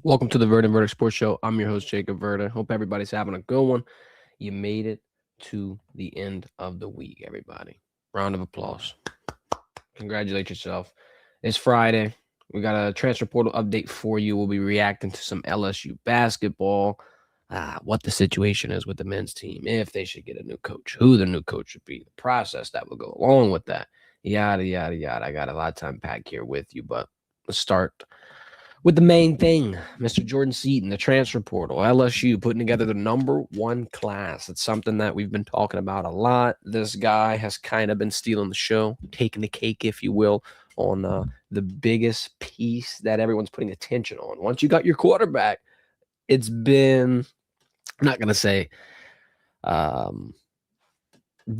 Welcome to the Verdin Verdict Sports Show. I'm your host, Jacob Verdin. Hope everybody's having a good one. You made it to the end of the week, everybody. Round of applause. Congratulate yourself. It's Friday. We got a transfer portal update for you. We'll be reacting to some LSU basketball, what the situation is with the men's team, if they should get a new coach, who the new coach should be, the process that will go along with that, yada, yada, yada. I got a lot of time packed here with you, but let's start with the main thing, Mr. Jordan Seaton, the transfer portal, LSU putting together the #1 class. It's something that we've been talking about a lot. This guy has kind of been stealing the show, taking the cake, if you will, on the biggest piece that everyone's putting attention on. Once you got your quarterback, it's been, I'm not going to say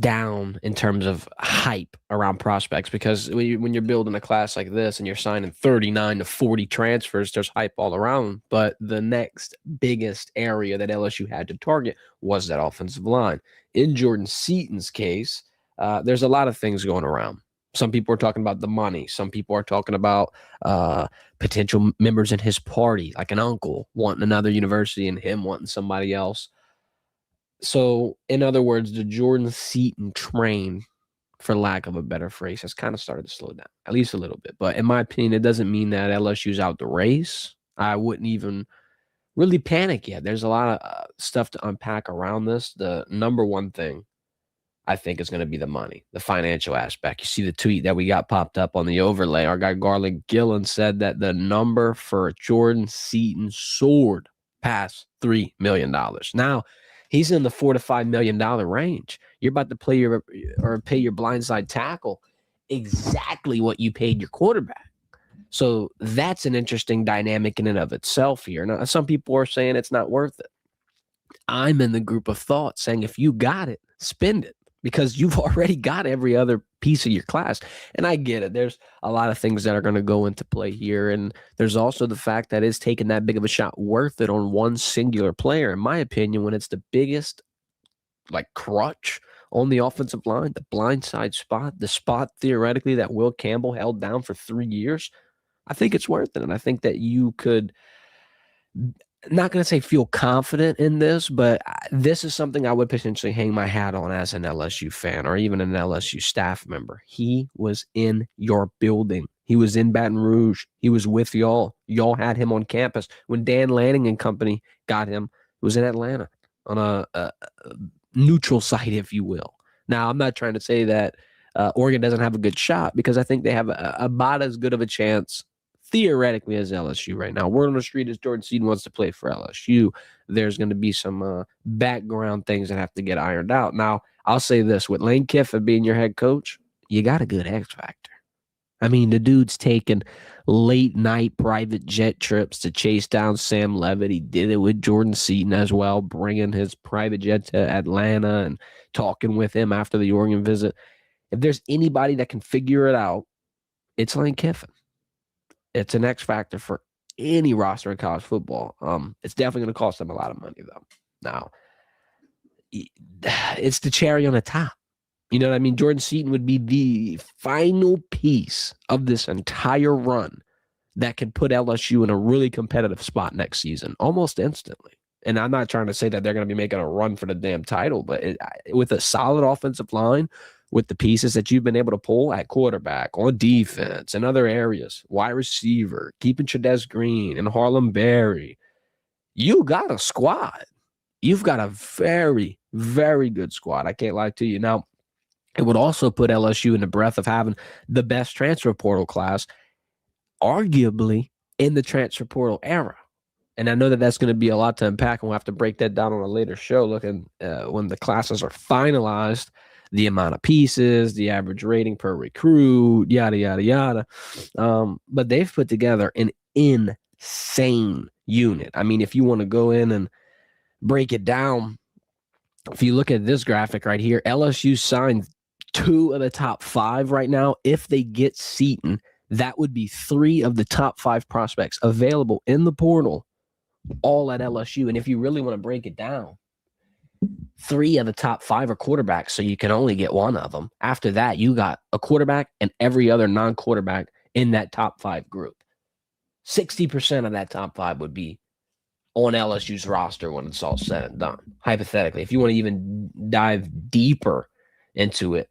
down in terms of hype around prospects, because when you're building a class like this and you're signing 39 to 40 transfers, there's hype all around. But the next biggest area that LSU had to target was that offensive line. In Jordan Seaton's case, there's a lot of things going around. Some people are talking about the money. Some people are talking about potential members in his party, like an uncle wanting another university and him wanting somebody else. So, in other words, the Jordan Seaton train, for lack of a better phrase, has kind of started to slow down, at least a little bit. But in my opinion, it doesn't mean that LSU's out the race. I wouldn't even really panic yet. There's a lot of stuff to unpack around this. The #1 thing, I think, is going to be the money, the financial aspect. You see the tweet that we got popped up on the overlay. Our guy Garland Gillen said that the number for Jordan Seaton soared past $3 million. Now, he's in the $4 to $5 million range. You're about to pay your blindside tackle exactly what you paid your quarterback. So that's an interesting dynamic in and of itself here. Now, some people are saying it's not worth it. I'm in the group of thought saying if you got it, spend it, because you've already got every other piece of your class. And I get it. There's a lot of things that are going to go into play here. And there's also the fact that it's taking that big of a shot worth it on one singular player, in my opinion, when it's the biggest crutch on the offensive line, the blindside spot, the spot theoretically that Will Campbell held down for 3 years. I think it's worth it. And I think that you could, not going to say feel confident in this, but this is something I would potentially hang my hat on as an LSU fan or even an LSU staff member. He was in your building. He was in Baton Rouge. He was with y'all. Y'all had him on campus. When Dan Lanning and company got him, it was in Atlanta on a neutral site, if you will. Now, I'm not trying to say that Oregon doesn't have a good shot, because I think they have about as good of a chance theoretically as LSU right now. Word on the street is Jordan Seaton wants to play for LSU. There's going to be some background things that have to get ironed out. Now, I'll say this, with Lane Kiffin being your head coach, you got a good X factor. I mean, the dude's taking late night private jet trips to chase down Sam Levitt. He did it with Jordan Seaton as well, bringing his private jet to Atlanta and talking with him after the Oregon visit. If there's anybody that can figure it out, it's Lane Kiffin. It's an X factor for any roster in college football. It's definitely going to cost them a lot of money, though. Now, it's the cherry on the top. You know what I mean? Jordan Seaton would be the final piece of this entire run that can put LSU in a really competitive spot next season, almost instantly. And I'm not trying to say that they're going to be making a run for the damn title, but with a solid offensive line, with the pieces that you've been able to pull at quarterback, on defense, and other areas, wide receiver, keeping Trades Green and Harlem Berry, you got a squad. You've got a very, very good squad. I can't lie to you. Now, it would also put LSU in the breath of having the best transfer portal class, arguably, in the transfer portal era. And I know that that's going to be a lot to unpack, and we'll have to break that down on a later show, looking when the classes are finalized, the amount of pieces, the average rating per recruit, yada, yada, yada. But they've put together an insane unit. I mean, if you want to go in and break it down, if you look at this graphic right here, LSU signed 2 of the top 5 right now. If they get Seaton, that would be 3 of the top 5 prospects available in the portal, all at LSU. And if you really want to break it down, 3 of the top 5 are quarterbacks, so you can only get 1 of them. After that, you got a quarterback and every other non-quarterback in that top 5 group. 60% of that top 5 would be on LSU's roster when it's all said and done. Hypothetically, if you want to even dive deeper into it,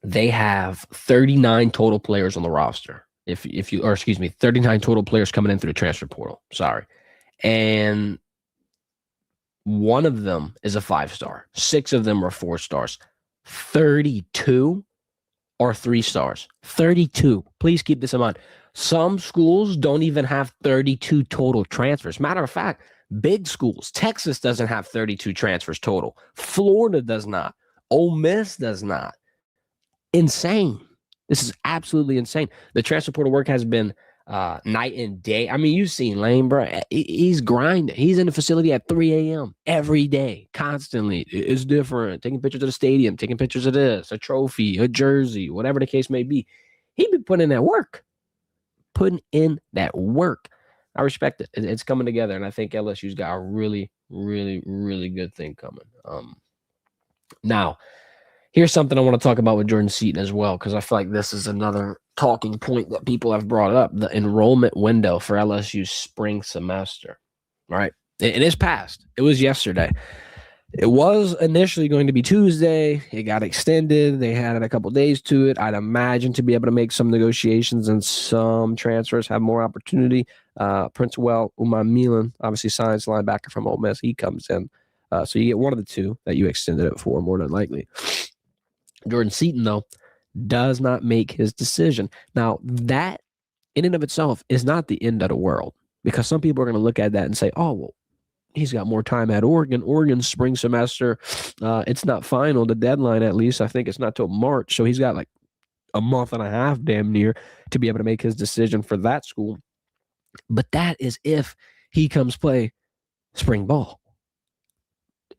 they have 39 total players on the roster. 39 total players coming in through the transfer portal. Sorry. And one of them is a 5-star. 6 of them are 4 stars. 32 are 3 stars. 32. Please keep this in mind. Some schools don't even have 32 total transfers. Matter of fact, big schools, Texas doesn't have 32 transfers total. Florida does not. Ole Miss does not. Insane. This is absolutely insane. The transfer portal work has been night and day. I mean, you've seen Lane, bro. He's grinding. He's in the facility at 3 a.m. every day, constantly. It's different. Taking pictures of the stadium, taking pictures of this, a trophy, a jersey, whatever the case may be. He's been putting in that work. I respect it. It's coming together, and I think LSU's got a really, really, really good thing coming. Now, here's something I want to talk about with Jordan Seaton as well, because I feel like this is another talking point that people have brought up, the enrollment window for LSU's spring semester, right? It is past. It was yesterday. It was initially going to be Tuesday. It got extended. They had a couple days to it. I'd imagine to be able to make some negotiations and some transfers have more opportunity. Prince Milan, obviously science linebacker from Ole Miss, he comes in. So you get one of the two that you extended it for, more than likely. Jordan Seaton, though, does not make his decision. Now, that in and of itself is not the end of the world, because some people are going to look at that and say, oh, well, he's got more time at Oregon. Oregon's spring semester, it's not final. The deadline, at least, I think it's not till March. So he's got like a month and a half damn near to be able to make his decision for that school. But that is if he comes play spring ball.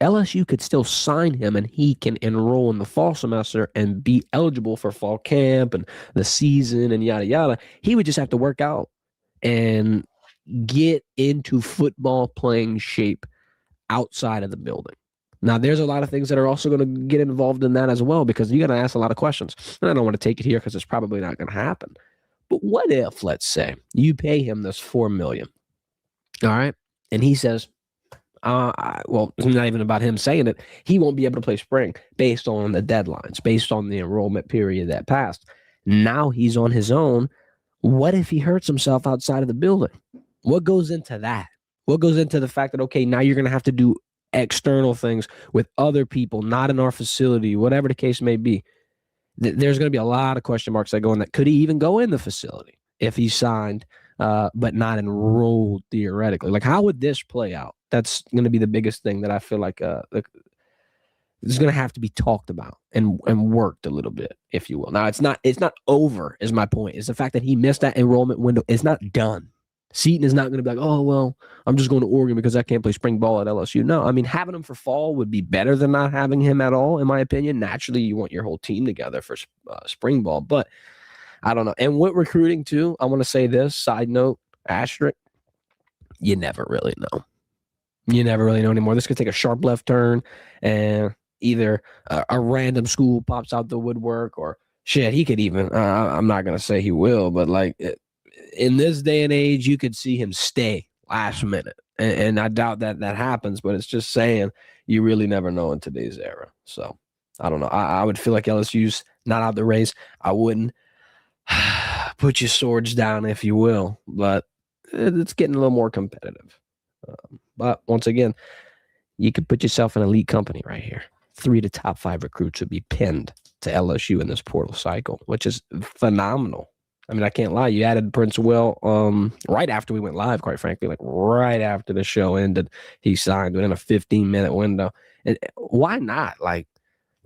LSU could still sign him and he can enroll in the fall semester and be eligible for fall camp and the season and yada, yada. He would just have to work out and get into football playing shape outside of the building. Now, there's a lot of things that are also going to get involved in that as well, because you got to ask a lot of questions. And I don't want to take it here because it's probably not going to happen. But what if, let's say, you pay him this $4 million, all right, and he says, well, it's not even about him saying it. He won't be able to play spring based on the deadlines, based on the enrollment period that passed. Now he's on his own. What if he hurts himself outside of the building? What goes into that? What goes into the fact that, okay, now you're going to have to do external things with other people, not in our facility, whatever the case may be. There's going to be a lot of question marks that go in that. Could he even go in the facility if he signed, but not enrolled theoretically? Like, how would this play out? That's going to be the biggest thing that I feel like is going to have to be talked about and worked a little bit, if you will. Now, it's not over, is my point. It's the fact that he missed that enrollment window. It's not done. Seaton is not going to be like, oh, well, I'm just going to Oregon because I can't play spring ball at LSU. No, I mean, having him for fall would be better than not having him at all, in my opinion. Naturally, you want your whole team together for spring ball, but I don't know. And with recruiting, too, I want to say this, side note, asterisk, you never really know. You never really know anymore. This could take a sharp left turn, and either a random school pops out the woodwork, or shit, he could even, I'm not going to say he will, but like in this day and age, you could see him stay last minute. And I doubt that happens, but it's just saying you really never know in today's era. So I don't know. I would feel like LSU's not out the race. I wouldn't put your swords down, if you will, but it's getting a little more competitive. But once again, you could put yourself in elite company right here. 3 of the top 5 recruits would be pinned to LSU in this portal cycle, which is phenomenal. I mean, I can't lie. You added Prince right after we went live, quite frankly, like right after the show ended, he signed within a 15-minute window. And why not? Like,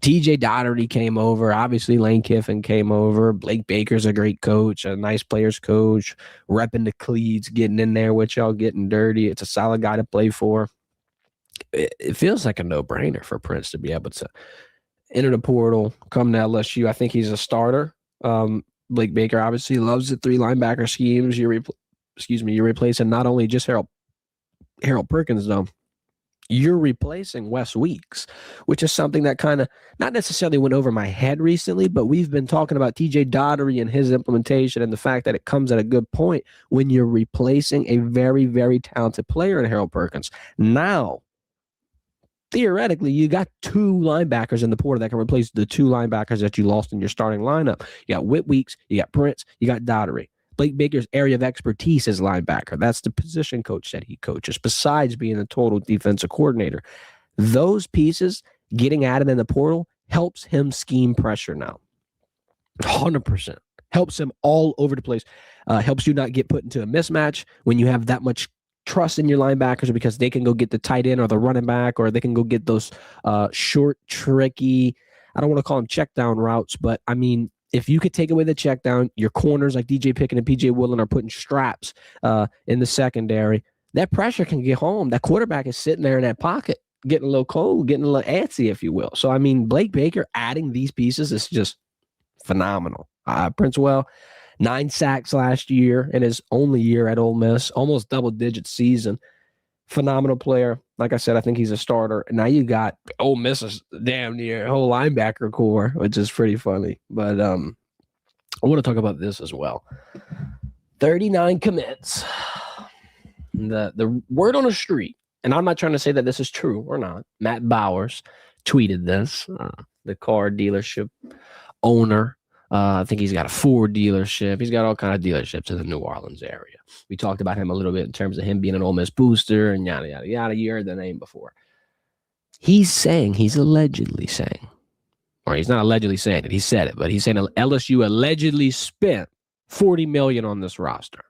TJ Doherty came over. Obviously, Lane Kiffin came over. Blake Baker's a great coach, a nice players coach, repping the cleats, getting in there with y'all, getting dirty. It's a solid guy to play for. It feels like a no-brainer for Prince to be able to enter the portal, come to LSU. I think he's a starter. Blake Baker obviously loves the 3 linebacker schemes. You're replacing not only just Harold Perkins, though. you're replacing Wes Weeks, which is something that kind of not necessarily went over my head recently, but we've been talking about TJ Daugherty and his implementation and the fact that it comes at a good point when you're replacing a very, very talented player in Harold Perkins. Now, theoretically, you got two linebackers in the portal that can replace the two linebackers that you lost in your starting lineup. You got Whit Weeks, you got Prince, you got Daugherty. Blake Baker's area of expertise is linebacker. That's the position coach that he coaches, besides being a total defensive coordinator. Those pieces getting added in the portal helps him scheme pressure now. 100%. Helps him all over the place. Helps you not get put into a mismatch when you have that much trust in your linebackers because they can go get the tight end or the running back, or they can go get those short, tricky, I don't want to call them check down routes, but I mean, if you could take away the check down, your corners like DJ Pickett and PJ Woodland are putting straps in the secondary. That pressure can get home. That quarterback is sitting there in that pocket, getting a little cold, getting a little antsy, if you will. So, I mean, Blake Baker adding these pieces is just phenomenal. Princewell, 9 sacks last year in his only year at Ole Miss, almost double-digit season. Phenomenal player. Like I said, I think he's a starter. And now you got Ole Miss's damn near whole linebacker core, which is pretty funny. But I want to talk about this as well. 39 commits. The word on the street, and I'm not trying to say that this is true or not. Matt Bowers tweeted this, the car dealership owner. I think he's got a Ford dealership. He's got all kinds of dealerships in the New Orleans area. We talked about him a little bit in terms of him being an Ole Miss booster and yada, yada, yada. You heard the name before. He's allegedly saying, or he's not allegedly saying it, he said it, but he's saying LSU allegedly spent $40 million on this roster.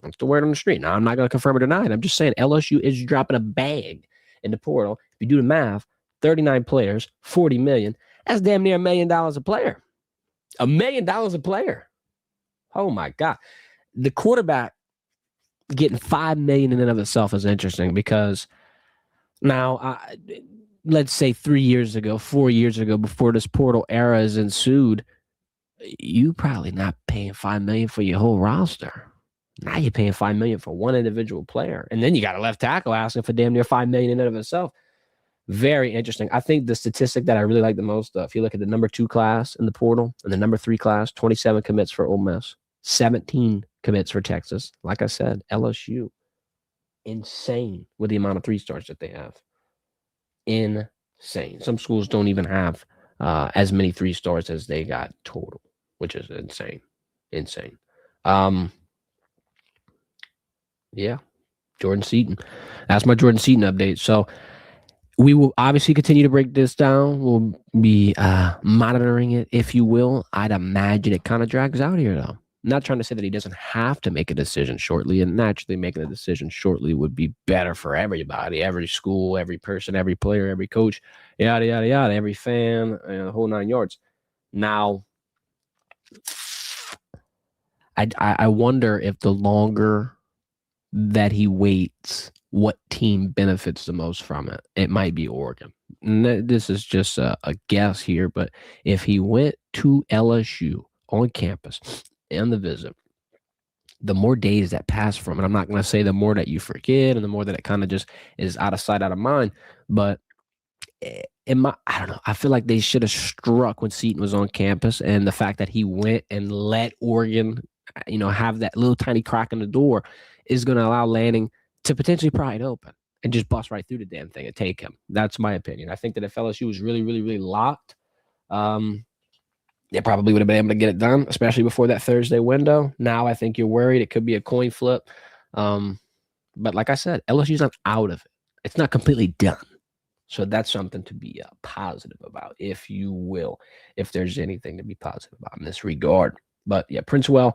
That's the word on the street. Now, I'm not going to confirm or deny it. I'm just saying LSU is dropping a bag in the portal. If you do the math, 39 players, $40 million. That's damn near $1 million a player. $1 million a player. Oh, my God. The quarterback getting $5 million in and of itself is interesting because now, let's say 3 years ago, 4 years ago, before this portal era is ensued, you probably not paying $5 million for your whole roster. Now you're paying $5 million for one individual player. And then you got a left tackle asking for damn near $5 million in and of itself. Very interesting. I think the statistic that I really like the most, if you look at the number 2 class in the portal and the number 3 class, 27 commits for Ole Miss, 17 commits for Texas. Like I said, LSU, insane with the amount of 3-stars that they have. Insane. Some schools don't even have as many 3-stars as they got total, which is insane. Insane. Yeah, Jordan Seaton. That's my Jordan Seaton update. So we will obviously continue to break this down. We'll be monitoring it, if you will. I'd imagine it kind of drags out here, though. I'm not trying to say that he doesn't have to make a decision shortly, and naturally making a decision shortly would be better for everybody, every school, every person, every player, every coach, yada, yada, yada, every fan, the whole 9 yards. Now, I wonder if the longer that he waits, what team benefits the most from it. It might be Oregon. And this is just a guess here, but if he went to LSU on campus and the visit, the more days that pass from it, I'm not going to say the more that you forget and the more that it kind of just is out of sight, out of mind, but I don't know. I feel like they should have struck when Seaton was on campus, and the fact that he went and let Oregon, have that little tiny crack in the door is going to allow Lanning to potentially pry it open and just bust right through the damn thing and take him. That's my opinion. I think that if LSU was really, really, really locked, they probably would have been able to get it done, especially before that Thursday window. Now I think you're worried. It could be a coin flip. But like I said, LSU's not out of it. It's not completely done. So that's something to be positive about, if you will, if there's anything to be positive about in this regard. But yeah, Princewell,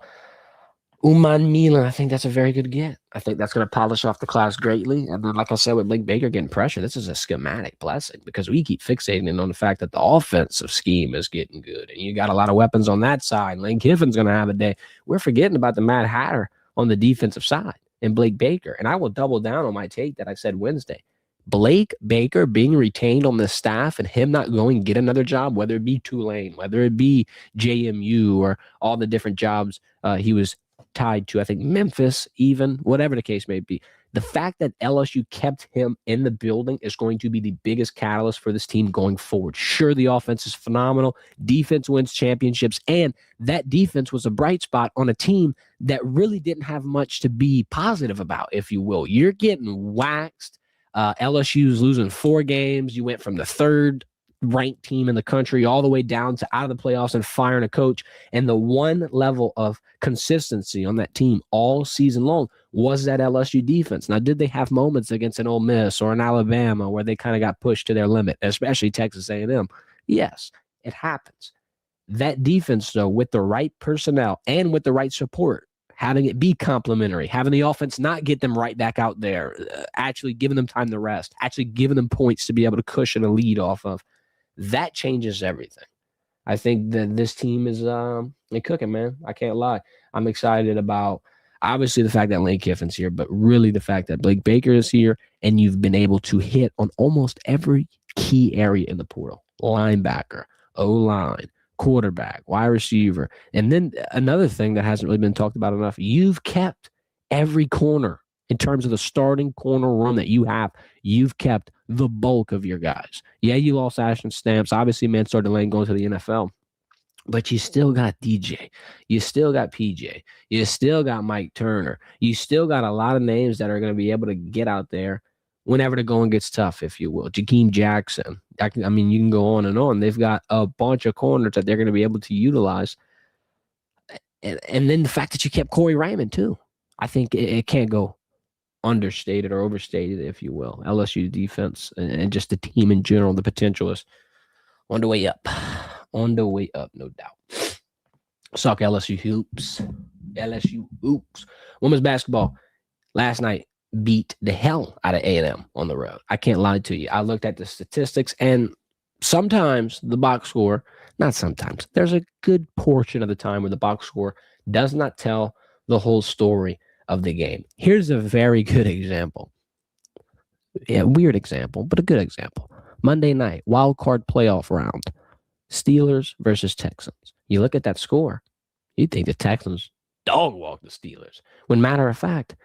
Uman Milan, I think that's a very good get. I think that's going to polish off the class greatly. And then, like I said, with Blake Baker getting pressure, this is a schematic blessing because we keep fixating on the fact that the offensive scheme is getting good. And you got a lot of weapons on that side. Lane Kiffin's going to have a day. We're forgetting about the Mad Hatter on the defensive side and Blake Baker. And I will double down on my take that I said Wednesday. Blake Baker being retained on the staff and him not going to get another job, whether it be Tulane, whether it be JMU or all the different jobs he was tied to, I think, Memphis, even, whatever the case may be. The fact that LSU kept him in the building is going to be the biggest catalyst for this team going forward. Sure, the offense is phenomenal. Defense wins championships, and that defense was a bright spot on a team that really didn't have much to be positive about, if you will. You're getting waxed. LSU's losing 4 games. You went from the 3rd ranked team in the country all the way down to out of the playoffs and firing a coach. And the one level of consistency on that team all season long was that LSU defense. Now, did they have moments against an Ole Miss or an Alabama where they kind of got pushed to their limit, especially Texas A&M? Yes, it happens. That defense, though, with the right personnel and with the right support, having it be complementary, having the offense not get them right back out there, actually giving them time to rest, actually giving them points to be able to cushion a lead off of, that changes everything. I think that this team is cooking, man. I can't lie. I'm excited about, obviously, the fact that Lane Kiffin's here, but really the fact that Blake Baker is here, and you've been able to hit on almost every key area in the portal. Linebacker, O-line, quarterback, wide receiver. And then another thing that hasn't really been talked about enough, you've kept every corner. In terms of the starting corner room that you have, you've kept the bulk of your guys. Yeah, you lost Ashton Stamps. Obviously, Mansour Delane going to the NFL. But you still got DJ. You still got PJ. You still got Mike Turner. You still got a lot of names that are going to be able to get out there whenever the going gets tough, if you will. Jakeem Jackson. I mean, you can go on and on. They've got a bunch of corners that they're going to be able to utilize. And then the fact that you kept Corey Raymond, too. I think it can't go understated or overstated, if you will. LSU defense and just the team in general, the potential is on the way up. On the way up, no doubt. Suck LSU hoops. LSU hoops. Women's basketball last night beat the hell out of A&M on the road. I can't lie to you. I looked at the statistics, and sometimes the box score, not sometimes, there's a good portion of the time where the box score does not tell the whole story of the game. Here's a very good example. Yeah, weird example, but a good example. Monday night, wild card playoff round. Steelers versus Texans. You look at that score, you think the Texans dog walk the Steelers. When matter of fact,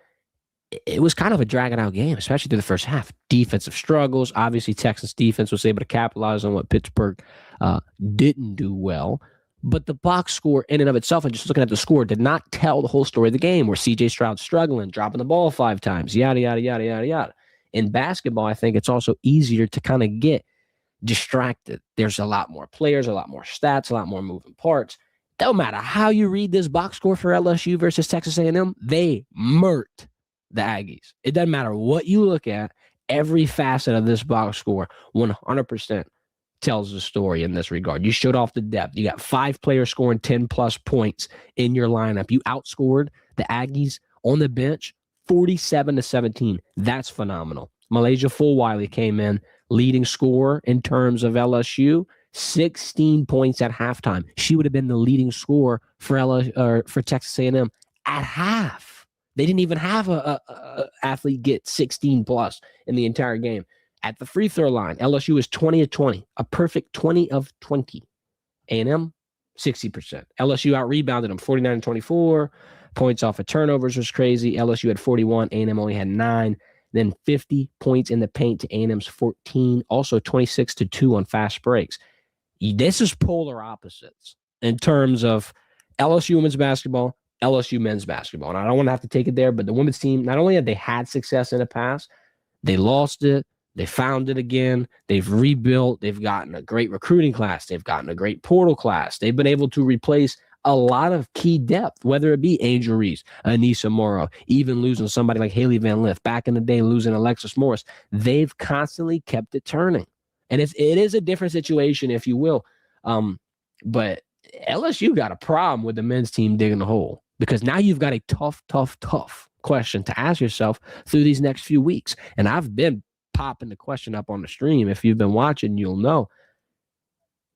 it was kind of a dragging out game, especially through the first half. Defensive struggles. Obviously, Texans defense was able to capitalize on what Pittsburgh didn't do well. But the box score in and of itself, and just looking at the score, did not tell the whole story of the game, where C.J. Stroud's struggling, dropping the ball 5 times, yada, yada, yada, yada, yada. In basketball, I think it's also easier to kind of get distracted. There's a lot more players, a lot more stats, a lot more moving parts. Don't matter how you read this box score for LSU versus Texas A&M, they murked the Aggies. It doesn't matter what you look at. Every facet of this box score 100% tells the story in this regard. You showed off the depth. You got 5 players scoring 10-plus points in your lineup. You outscored the Aggies on the bench 47-17. That's phenomenal. Malaysia Fulwiley came in leading scorer in terms of LSU, 16 points at halftime. She would have been the leading scorer for Texas A&M at half. They didn't even have a athlete get 16-plus in the entire game. At the free throw line, LSU is 20-20, a perfect 20 of 20. A&M, 60%. LSU out-rebounded them 49-24. Points off of turnovers was crazy. LSU had 41. A&M only had 9. Then 50 points in the paint to A&M's 14. Also 26-2 on fast breaks. This is polar opposites in terms of LSU women's basketball, LSU men's basketball. And I don't want to have to take it there, but the women's team, not only have they had success in the past, they lost it. They found it again. They've rebuilt. They've gotten a great recruiting class. They've gotten a great portal class. They've been able to replace a lot of key depth, whether it be Angel Reese, Anissa Morrow, even losing somebody like Haley Van Lith, back in the day losing Alexis Morris. They've constantly kept it turning. And it is a different situation, if you will. But LSU got a problem with the men's team digging the hole, because now you've got a tough question to ask yourself through these next few weeks. And I've been popping the question up on the stream. If you've been watching, you'll know.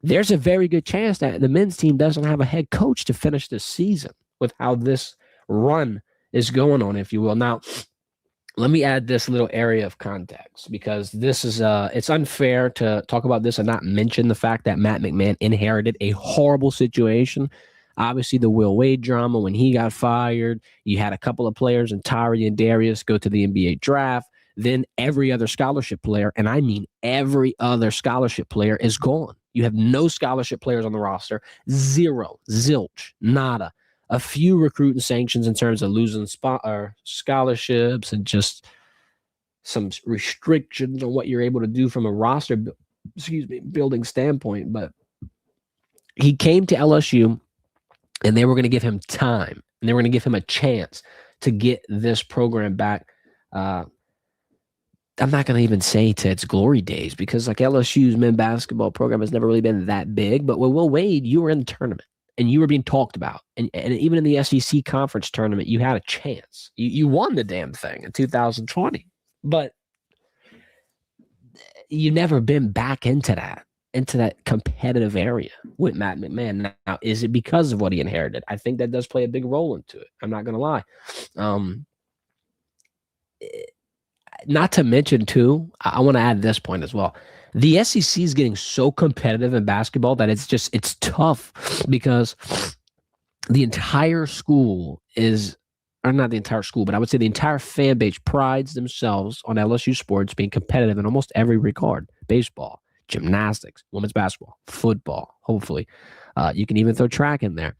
There's a very good chance that the men's team doesn't have a head coach to finish this season with how this run is going on, if you will. Now, let me add this little area of context, because this is it's unfair to talk about this and not mention the fact that Matt McMahon inherited a horrible situation. Obviously, the Will Wade drama when he got fired. You had a couple of players, and Tari and Darius, go to the NBA draft. Then every other scholarship player, and I mean every other scholarship player, is gone. You have no scholarship players on the roster. Zero. Zilch. Nada. A few recruiting sanctions in terms of losing scholarships and just some restrictions on what you're able to do from a roster building standpoint. But he came to LSU, and they were going to give him time, and they were going to give him a chance to get this program back. I'm not going to even say to its glory days, because like LSU's men's basketball program has never really been that big. But with Will Wade, you were in the tournament and you were being talked about. And even in the SEC conference tournament, you had a chance. You won the damn thing in 2020. But you've never been back into that competitive area with Matt McMahon. Now, is it because of what he inherited? I think that does play a big role into it. I'm not going to lie. Not to mention, too, I want to add this point as well. The SEC is getting so competitive in basketball that it's tough, because the entire school is, or not the entire school, but I would say the entire fan base prides themselves on LSU sports being competitive in almost every regard. Baseball, gymnastics, women's basketball, football, hopefully. You can even throw track in there.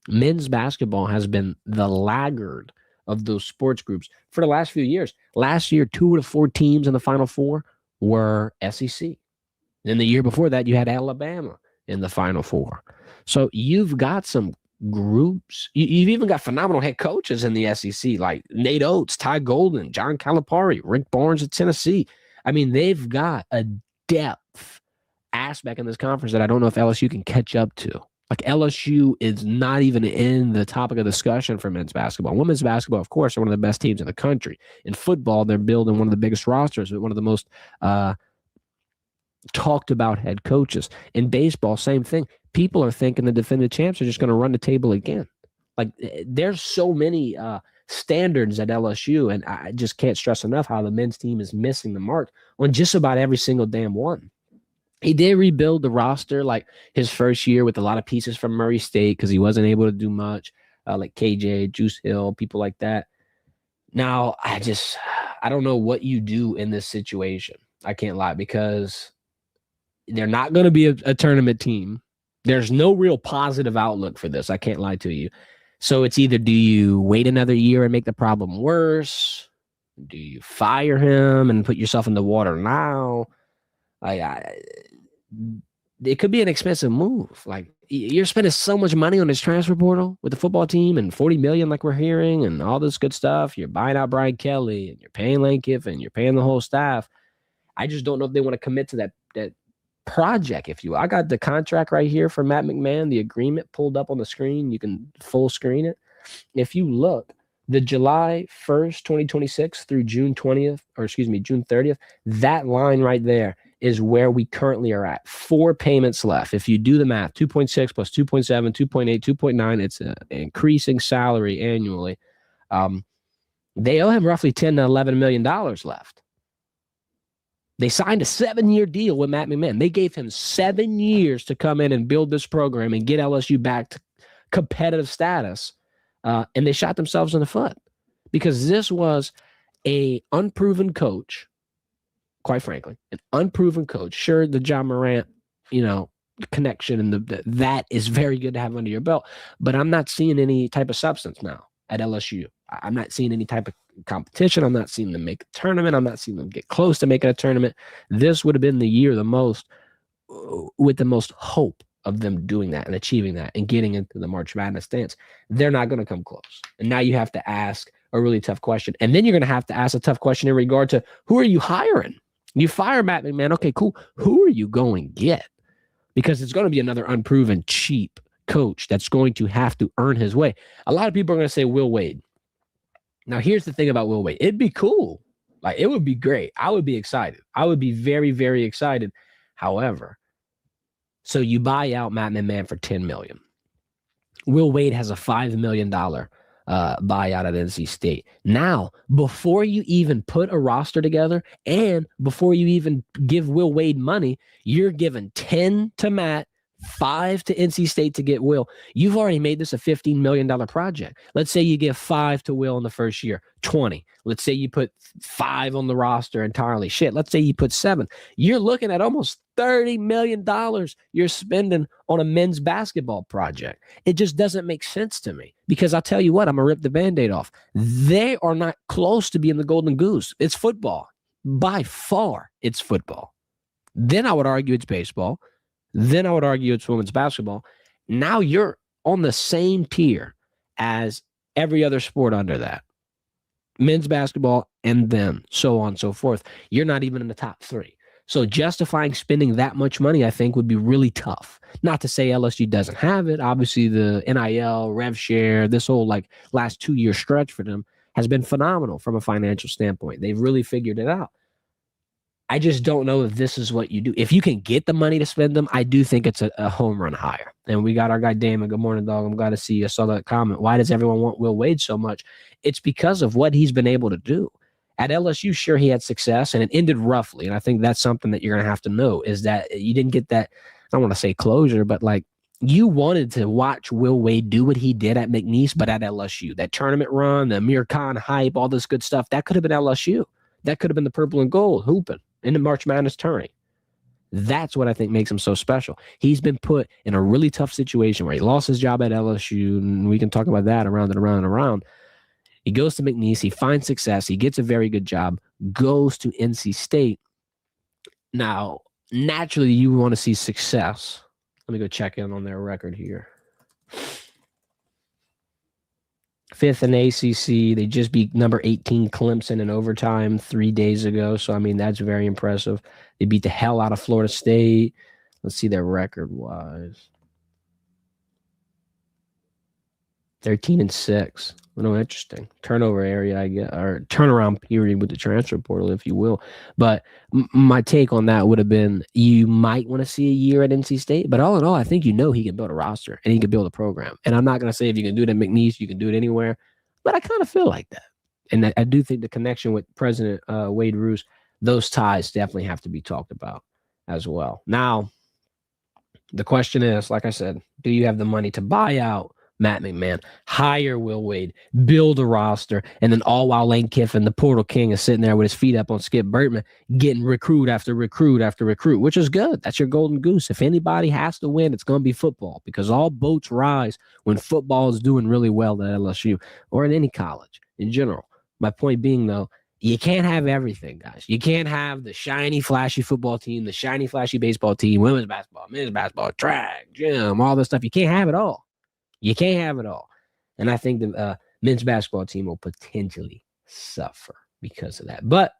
Men's basketball has been the laggard of those sports groups for the last few years. Last year, 2 of the 4 teams in the Final Four were SEC. Then the year before that, you had Alabama in the Final Four. So you've got some groups. You've even got phenomenal head coaches in the SEC, like Nate Oates, Ty Golden, John Calipari, Rick Barnes at Tennessee. I mean, they've got a depth aspect in this conference that I don't know if LSU can catch up to. Like, LSU is not even in the topic of discussion for men's basketball. Women's basketball, of course, are one of the best teams in the country. In football, they're building one of the biggest rosters with one of the most talked about head coaches. In baseball, same thing. People are thinking the defending champs are just going to run the table again. Like, there's so many standards at LSU, and I just can't stress enough how the men's team is missing the mark on just about every single damn one. He did rebuild the roster like his first year with a lot of pieces from Murray State because he wasn't able to do much, like KJ, Juice Hill, people like that. Now, I don't know what you do in this situation. I can't lie, because they're not going to be a tournament team. There's no real positive outlook for this. I can't lie to you. So it's either, do you wait another year and make the problem worse? Do you fire him and put yourself in the water now? It could be an expensive move. Like, you're spending so much money on this transfer portal with the football team, and $40 million, like we're hearing, and all this good stuff. You're buying out Brian Kelly, and you're paying Lane Kiffin, you're paying the whole staff. I just don't know if they want to commit to that project, if you will. I got the contract right here for Matt McMahon, the agreement pulled up on the screen. You can full screen it. If you look, the July 1st, 2026 through June 30th, that line right there is where we currently are at. 4 payments left. If you do the math, 2.6 plus 2.7, 2.8, 2.9, it's an increasing salary annually. They owe him roughly $10 to $11 million left. They signed a 7-year deal with Matt McMahon. They gave him 7 years to come in and build this program and get LSU back to competitive status. And they shot themselves in the foot, because this was a unproven coach, quite frankly, an unproven coach. Sure, the John Morant, connection and that is very good to have under your belt, but I'm not seeing any type of substance now at LSU. I'm not seeing any type of competition. I'm not seeing them make a tournament. I'm not seeing them get close to making a tournament. This would have been the year with the most hope of them doing that and achieving that and getting into the March Madness dance. They're not going to come close. And now you have to ask a really tough question. And then you're going to have to ask a tough question in regard to, who are you hiring? You fire Matt McMahon. Okay, cool. Who are you going to get? Because it's going to be another unproven, cheap coach that's going to have to earn his way. A lot of people are going to say Will Wade. Now, here's the thing about Will Wade. It'd be cool. Like, it would be great. I would be excited. I would be very, very excited. However, so you buy out Matt McMahon for $10 million. Will Wade has a $5 million buyout at NC State. Now, before you even put a roster together and before you even give Will Wade money, you're giving 10 to Matt, 5 to NC State to get Will. You've already made this a $15 million project. Let's say you give 5 to Will in the first year, 20. Let's say you put 5 on the roster entirely. Shit, let's say you put 7. You're looking at almost $30 million you're spending on a men's basketball project. It just doesn't make sense to me because I'll tell you what, I'm going to rip the Band-Aid off. They are not close to being the Golden Goose. It's football. By far, it's football. Then I would argue it's baseball. Then I would argue it's women's basketball. Now you're on the same tier as every other sport under that. Men's basketball and then so on and so forth. You're not even in the top 3. So justifying spending that much money, I think, would be really tough. Not to say LSU doesn't have it. Obviously, the NIL, rev share, this whole last 2-year stretch for them has been phenomenal from a financial standpoint. They've really figured it out. I just don't know if this is what you do. If you can get the money to spend them, I do think it's a home run hire. And we got our guy Damon. Good morning, dog. I'm glad to see you. I saw that comment. Why does everyone want Will Wade so much? It's because of what he's been able to do. At LSU, sure, he had success, and it ended roughly. And I think that's something that you're going to have to know is that you didn't get that, I don't want to say closure, but you wanted to watch Will Wade do what he did at McNeese, but at LSU. That tournament run, the Amir Khan hype, all this good stuff, that could have been LSU. That could have been the purple and gold hooping in the March Madness tourney. That's what I think makes him so special. He's been put in a really tough situation where he lost his job at LSU, and we can talk about that around and around and around. He goes to McNeese. He finds success. He gets a very good job, goes to NC State. Now, naturally, you want to see success. Let me go check in on their record here. 5th in ACC. They just beat number 18 Clemson in overtime 3 days ago. So, I mean, that's very impressive. They beat the hell out of Florida State. Let's see their record-wise. 13-6. No, interesting. Turnover area, I guess, or turnaround period with the transfer portal, if you will. But my take on that would have been you might want to see a year at NC State. But all in all, I think he can build a roster and he can build a program. And I'm not going to say if you can do it at McNeese, you can do it anywhere. But I kind of feel like that. And I do think the connection with President Wade Roos, those ties definitely have to be talked about as well. Now, the question is, like I said, do you have the money to buy out Matt McMahon, hire Will Wade, build a roster, and then all while Lane Kiffin, the portal king, is sitting there with his feet up on Skip Bertman, getting recruit after recruit after recruit, which is good. That's your golden goose. If anybody has to win, it's going to be football because all boats rise when football is doing really well at LSU or at any college in general. My point being, though, you can't have everything, guys. You can't have the shiny, flashy football team, the shiny, flashy baseball team, women's basketball, men's basketball, track, gym, all this stuff. You can't have it all. You can't have it all. And I think the men's basketball team will potentially suffer because of that. But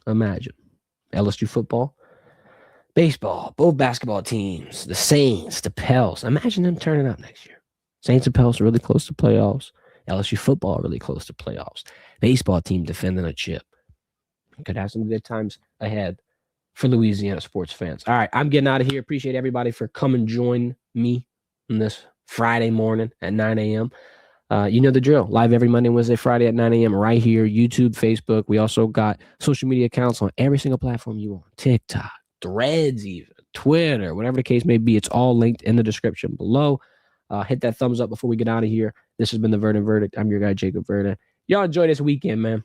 imagine LSU football, baseball, both basketball teams, the Saints, the Pels. Imagine them turning up next year. Saints and Pels are really close to playoffs. LSU football really close to playoffs. Baseball team defending a chip. Could have some good times ahead for Louisiana sports fans. All right, I'm getting out of here. Appreciate everybody for coming join me on this Friday morning at 9 a.m. You know the drill. Live every Monday, Wednesday, Friday at 9 a.m. right here, YouTube, Facebook. We also got social media accounts on every single platform you want. TikTok, Threads even, Twitter, whatever the case may be. It's all linked in the description below. Hit that thumbs up before we get out of here. This has been the Verdin Verdict. I'm your guy, Jacob Verdin. Y'all enjoy this weekend, man.